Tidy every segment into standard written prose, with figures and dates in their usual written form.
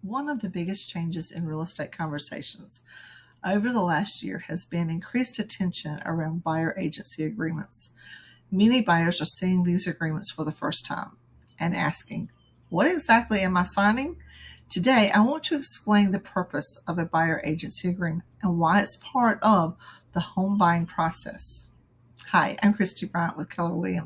One of the biggest changes in real estate conversations over the last year has been increased attention around buyer agency agreements. Many buyers are seeing these agreements for the first time and asking, what exactly am I signing? Today, I want to explain the purpose of a buyer agency agreement and why it's part of the home buying process. Hi, I'm Christi Bryant with Keller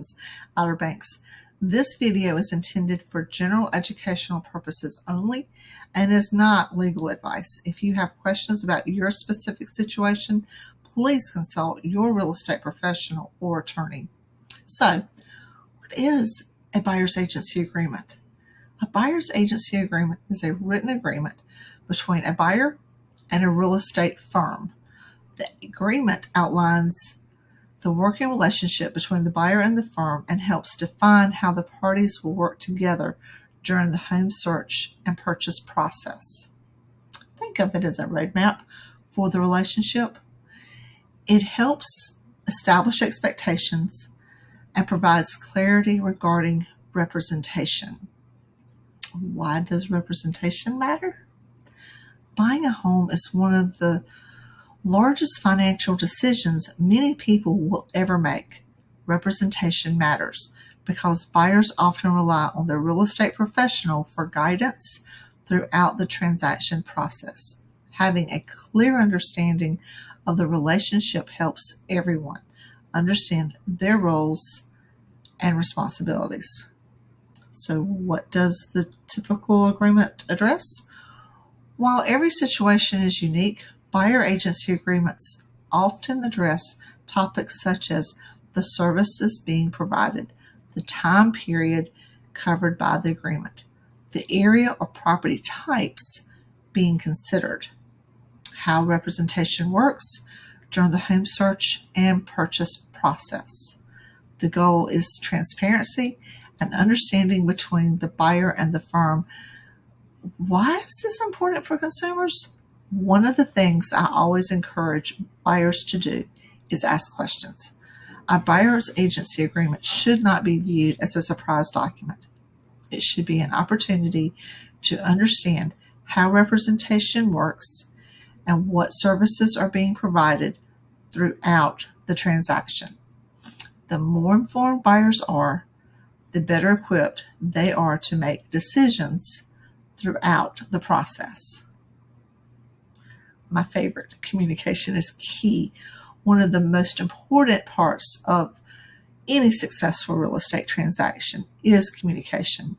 Outer Banks. This video is intended for general educational purposes only and is not legal advice. If you have questions about your specific situation, please consult your real estate professional or attorney. So, what is a buyer's agency agreement? A buyer's agency agreement is a written agreement between a buyer and a real estate firm. The agreement outlines the working relationship between the buyer and the firm and helps define how the parties will work together during the home search and purchase process. Think of it as a roadmap for the relationship. It helps establish expectations and provides clarity regarding representation. Why does representation matter? Buying a home is one of the largest financial decisions many people will ever make. Representation matters because buyers often rely on their real estate professional for guidance throughout the transaction process. Having a clear understanding of the relationship helps everyone understand their roles and responsibilities. So what does the typical agreement address? While every situation is unique, buyer agency agreements often address topics such as the services being provided, the time period covered by the agreement, the area or property types being considered, how representation works during the home search and purchase process. The goal is transparency and understanding between the buyer and the firm. Why is this important for consumers? One of the things I always encourage buyers to do is ask questions. A buyer's agency agreement should not be viewed as a surprise document. It should be an opportunity to understand how representation works and what services are being provided throughout the transaction. The more informed buyers are, the better equipped they are to make decisions throughout the process. My favorite, communication is key. One of the most important parts of any successful real estate transaction is communication.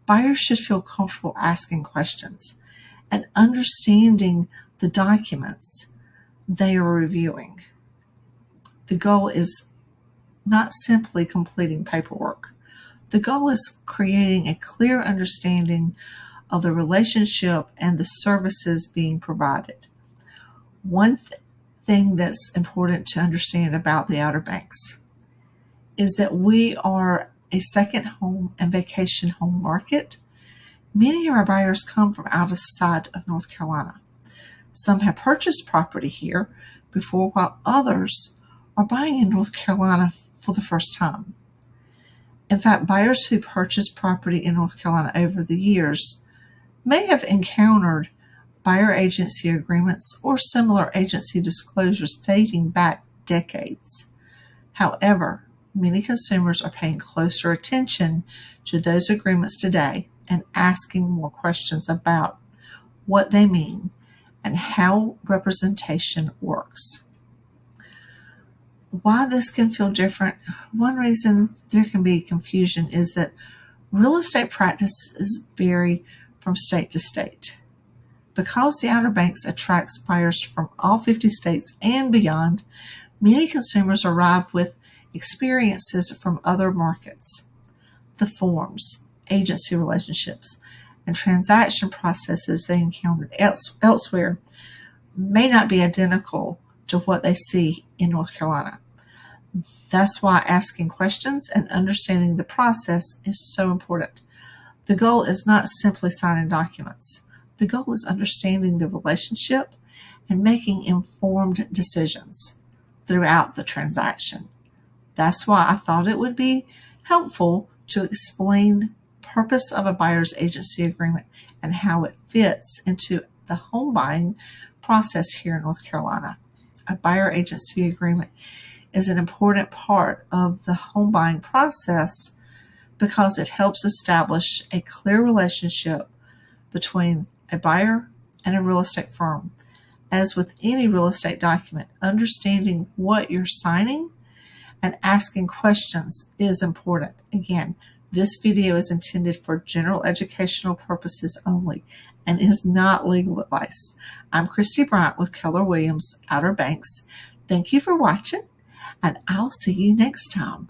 Buyers should feel comfortable asking questions and understanding the documents they are reviewing. The goal is not simply completing paperwork. The goal is creating a clear understanding of the relationship and the services being provided. One thing that's important to understand about the Outer Banks is that we are a second home and vacation home market. Many of our buyers come from outside of North Carolina. Some have purchased property here before, while others are buying in North Carolina for the first time. In fact, buyers who purchased property in North Carolina over the years may have encountered buyer agency agreements or similar agency disclosures dating back decades. However, many consumers are paying closer attention to those agreements today and asking more questions about what they mean and how representation works. Why this can feel different, one reason there can be confusion is that real estate practices vary from state to state. Because the Outer Banks attracts buyers from all 50 states and beyond, many consumers arrive with experiences from other markets. The forms, agency relationships, and transaction processes they encountered elsewhere may not be identical to what they see in North Carolina. That's why asking questions and understanding the process is so important. The goal is not simply signing documents. The goal is understanding the relationship and making informed decisions throughout the transaction. That's why I thought it would be helpful to explain purpose of a buyer's agency agreement and how it fits into the home buying process here in North Carolina. A buyer agency agreement is an important part of the home buying process because it helps establish a clear relationship between a buyer and a real estate firm. As with any real estate document, understanding what you're signing and asking questions is important. Again, this video is intended for general educational purposes only and is not legal advice. I'm Christi Bryant with Keller Outer Banks. Thank you for watching, and I'll see you next time.